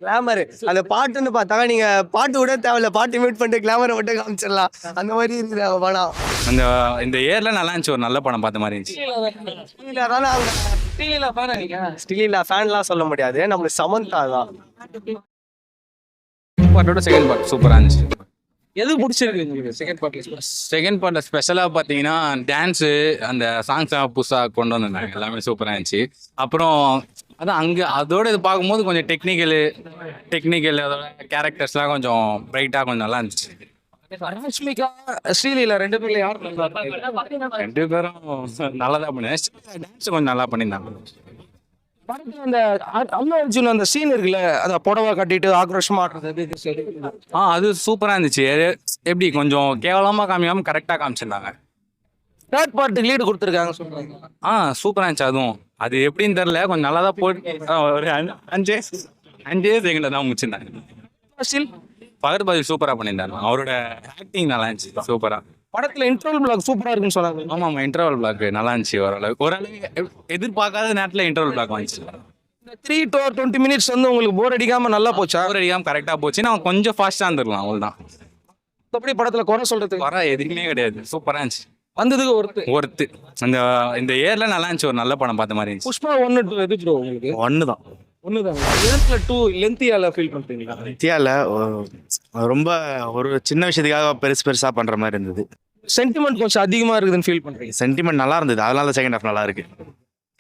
Glamour அந்த பாட்டுன்னு பார்த்தாங்க. நீங்க பாட்டு கூட தேவையில்ல, பாட்டு மியூட் பண்ணிட்டு கிளாமரை மட்டும் காமிச்சிடலாம். அந்த மாதிரி இருக்குது படம். அந்த இந்த இயர்ல நல்லா இருந்துச்சு, ஒரு நல்ல படம் பார்த்த மாதிரி இருந்துச்சு. ஸ்டிலிலா ஃபேன்லாம் சொல்ல முடியாது, நம்மளுக்கு சமந்தா தான். பாட்டோட செகண்ட் பார்ட் சூப்பராக இருந்துச்சு. எது பிடிச்சிருக்கு உங்களுக்கு செகண்ட் பார்ட்ல? செகண்ட் பார்ட்டில் ஸ்பெஷலாக பார்த்தீங்கன்னா டான்ஸு, அந்த சாங்ஸாக புதுசாக கொண்டு வந்திருந்தாங்க, எல்லாமே சூப்பராக இருந்துச்சு. அப்புறம் அதான் அங்கே அதோட இது பார்க்கும்போது கொஞ்சம் டெக்னிக்கல் அதோட கேரக்டர்ஸ்லாம் கொஞ்சம் பிரைட்டாக கொஞ்சம் நல்லா இருந்துச்சு. ரஷ்மிகா ஸ்ரீலீலா ரெண்டு பேர்ல யார் நல்லா இருக்காங்க? ரெண்டு பேரும் நல்லா தான் பண்ணேன். டான்ஸ் கொஞ்சம் நல்லா பண்ணியிருந்தாங்க. படத்துல அந்த அல்லு அர்ஜுன் அந்த சீன் இருக்குல்ல, அந்த புடவை கட்டிட்டு ஆக்ரோஷமா ஆடுறது, அது சூப்பராக இருந்துச்சு. எப்படி கொஞ்சம் கேவலமாக காமிக்காமல் கரெக்டாக காமிச்சிருந்தாங்க. தேர்ட் பார்ட்டுக்கு லீடு கொடுத்துருக்காங்க சொல்றாங்க. சூப்பராக இருந்துச்சு. அதுவும் அது எப்படின்னு தெரில, கொஞ்சம் நல்லா தான் போட்டு ஒரு அஞ்சே செகண்டில் தான் முடிச்சிருந்தாங்க. பகத் பாதி சூப்பராக பண்ணியிருந்தாங்க. அவரோட ஆக்டிங் நல்லா இருந்துச்சு, சூப்பராக. படத்துல இன்டர்வல் பிளாக் சூப்பரா இருக்குன்னு சொன்னாங்க. ஆமாம், இன்டர்வல் பிளாக் நல்லா இருந்துச்சு. ஓரளவு எதிர்பார்க்காத நேரத்தில் இன்டர்வல் பிளாக் வந்துச்சு. இந்த 3 to 20 minutes வந்து உங்களுக்கு போர் அடிக்காம நல்லா போச்சா? அவர் அடிக்காமல் கரெக்டாக போச்சு. நான் கொஞ்சம் ஃபாஸ்ட்டாக இருந்துருக்கலாம், அவ்வளோதான். அப்படி படத்துல குறை சொல்றதுக்கு வர எதுவுமே கிடையாது, சூப்பராக இருந்துச்சு. வந்ததுக்கு ஒருத்து இந்த இயர்ல நல்லா இருந்துச்சு, ஒரு நல்ல படம் பார்த்த மாதிரி இருந்துச்சு. புஷ்பா 1, 2 எது ப்ரோ உங்களுக்கு? ஒன்றுதான். இதுல 2 லென்த்தியால ஃபீல் பண்றீங்களா? இந்தியாவில் ரொம்ப ஒரு சின்ன விஷயத்துக்காக பெருசா பண்ற மாதிரி இருந்தது. சென்டிமெண்ட் கொஞ்சம் அதிகமா இருக்குதுன்னு ஃபீல் பண்றீங்க? சென்டிமெண்ட் நல்லா இருந்தது, அதனால செகண்ட் ஹாஃப் நல்லா இருக்கு.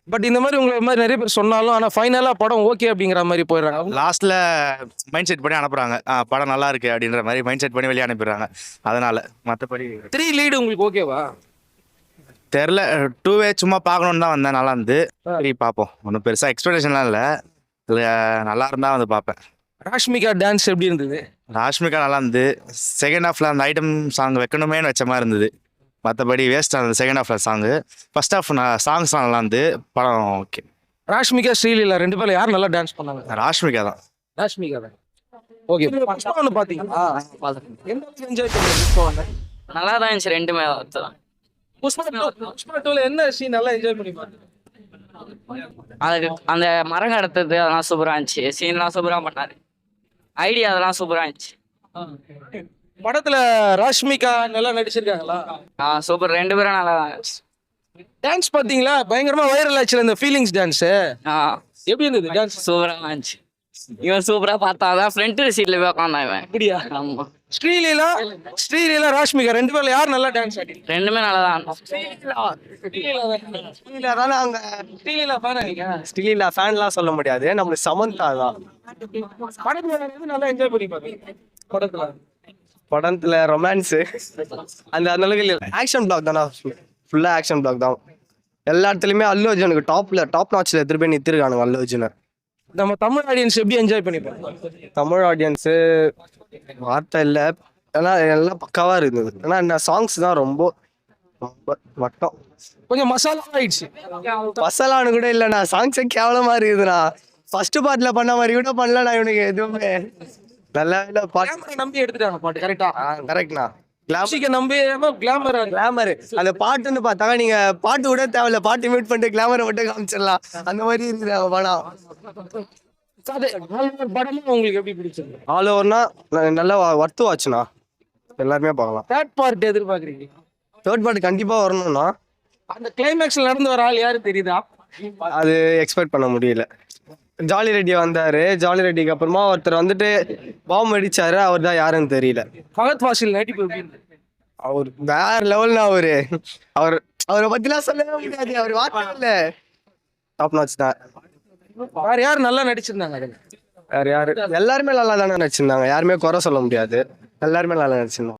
பட் இந்த மாதிரி உங்களை மாதிரி நிறைய பேர் சொன்னாலும் ஆனா ஃபைனலா படம் ஓகே அப்படிங்கிற மாதிரி போயிடுறாங்க. லாஸ்ட்ல மைண்ட் செட் பண்ணி அனுப்புறாங்க, படம் நல்லா இருக்கு அப்படின்ற மாதிரி மைண்ட் செட் பண்ணி வெளியே அனுப்பிடுறாங்க. அதனால மற்றபடி 3 லீடு உங்களுக்கு ஓகேவா? தெரில, 2வே சும்மா பார்க்கணுன்னு தான் வந்தேன், நல்லா இருந்து. சரி பார்ப்போம், ஒன்றும் பெருசா எக்ஸ்பெக்டேஷன்லாம் இல்லை, நல்லா இருந்தா வந்து பார்ப்பேன். ராஷ்மிகா டான்ஸ் எப்படி இருந்தது? ராஷ்மிகா நல்லா இருந்து. செகண்ட் ஹாஃப்ல அந்த ஐட்டம் சாங் வைக்கணுமேனு வச்ச மாதிரி இருந்தது. மற்றபடி வேஸ்ட் ஆனது செகண்ட் ஹாஃப்ல சாங்கு. ஃபர்ஸ்ட் ஹாஃப் சாங்ஸ் நல்லா இருந்து, படம் ஓகே. ராஷ்மிகா ஸ்ரீலீலா ரெண்டு பேர்ல யார் நல்லா டான்ஸ் பண்ணாங்க? ராஷ்மிகா தான். ராஷ்மிகா தான். ஓகே. புஷ்பா ஒன்று பார்த்தீங்களா? எந்த அளவுக்கு என்ஜாய் பண்ணீங்க புஷ்பா ஒன்று? நல்லா தான் இருந்துச்சு ரெண்டுமே. புஷ்பா 2ல என்ன சீன் நல்லா என்ஜாய் பண்ணி பார்த்தீங்க? அதுக்கு அந்த மரம் கடத்தது அதெல்லாம் சூப்பராக இருந்துச்சு. சீன்லாம் சூப்பராக பண்ணாரு. ஐடியா அதெல்லாம் சூப்பராக இருந்துச்சு. படத்துல ராஷ்மிகா நல்லா நடிச்சிருக்காங்களா? சூப்பர், ரெண்டு பேரும் நல்லா தான் இருந்துச்சு. டான்ஸ் பார்த்தீங்களா? பயங்கரமா வைரல் ஆச்சுல இந்த ஃபீலிங்ஸ் டான்ஸ். எப்படி இருந்தது டான்ஸ்? சூப்பராக இருந்துச்சு. இவன் சூப்பராக பார்த்தாதான் ஃப்ரண்ட் சீட்ல போய் உட்காந்தான் இவன். அப்படியா? ஆமா. ஸ்ரீலீலா ராஷ்மிகா ரெண்டு பேர்ல யார் நல்லா டான்ஸ் ஆடி? ரெண்டுமே நல்லா தான். ஸ்டிலிலா ஃபேன்லாம் சொல்ல முடியாது, நம்மளுக்கு சமந்தா தான். படத்துல எது நல்லா என்ஜாய் பண்ணி பார்த்தீங்க? படத்துல ரொமான்ஸு அந்த அளவுக்கு ஆக்ஷன் பிளாக் தானே, ஃபுல்லாக ஆக்ஷன் பிளாக் தான். எல்லா இடத்துலையுமே அல்லு அர்ஜுனுக்கு டாப் நாட்சில் எடுத்துகிட்டு போய் நிறுத்திருக்கானுங்க அல்லு அர்ஜுனை. நம்ம தமிழ் ஆடியன்ஸ் எப்படி என்ஜாய் பண்ணிப்பாங்க? தமிழ் ஆடியன்ஸு வார்த்தை இல்லை, ஏன்னா எல்லாம் பக்காவாக இருந்தது. ஏன்னா என்ன சாங்ஸ் தான் ரொம்ப வட்டம், கொஞ்சம் மசாலா ஆயிடுச்சு. மசாலான்னு கூட இல்லைண்ணா, சாங்ஸே கேவலமாக இருக்குதுண்ணா. ஃபர்ஸ்ட் பார்ட்டில் பண்ண மாதிரி கூட பண்ணல நான் இவனுக்கு எதுவுமே. நல்லா இல்லை பாட்டு நம்பி எடுத்துட்டாங்க பாட்டு. கரெக்டா? கரெக்ட்ண்ணா. நம்பி கிளாமர் அந்த பாட்டுன்னு பார்த்தாங்க. நீங்க பாட்டு கூட தேவையில்ல, பாட்டு மியூட் பண்ணிட்டு கிளாமரை மட்டும் காமிச்சிடலாம். அந்த மாதிரி இருக்குது படம். படமும் உங்களுக்கு எப்படி பிடிச்சிருக்கு? ஆல் ஓவர்னா நல்லா ஒர்த்து வாட்ச்ண்ணா, எல்லாருமே பார்க்கலாம். தேர்ட் பார்ட் எதிர்பார்க்குறீங்க? தேர்ட் பார்ட் கண்டிப்பா வரணும்னா அந்த கிளைமேக்ஸ்ல நடந்து வர ஆள் யாரு தெரியுதா? அது எக்ஸ்பெக்ட் பண்ண முடியல. ஜாலி ரெட்டி வந்தாரு, ஜாலி ரெட்டிக்கு அப்புறமா ஒருத்தர் வந்துட்டு பாம்பு அடிச்சாரு, அவர் தான் யாருன்னு தெரியல. ஃபகத் ஃபாசில் நடிப்பு எப்படி? அவர் வேற லெவல்னா அவரை பத்திலாம் சொல்லவே முடியாது, அவர் வார்த்தை இல்ல, டாப் நாட்ச் தான். வேற யார் நல்லா நடிச்சிருந்தாங்க? வேற யாரு? எல்லாருமே நல்லா தானே நடிச்சிருந்தாங்க, யாருமே குறை சொல்ல முடியாது, எல்லாருமே நல்லா நடிச்சிருந்தாங்க.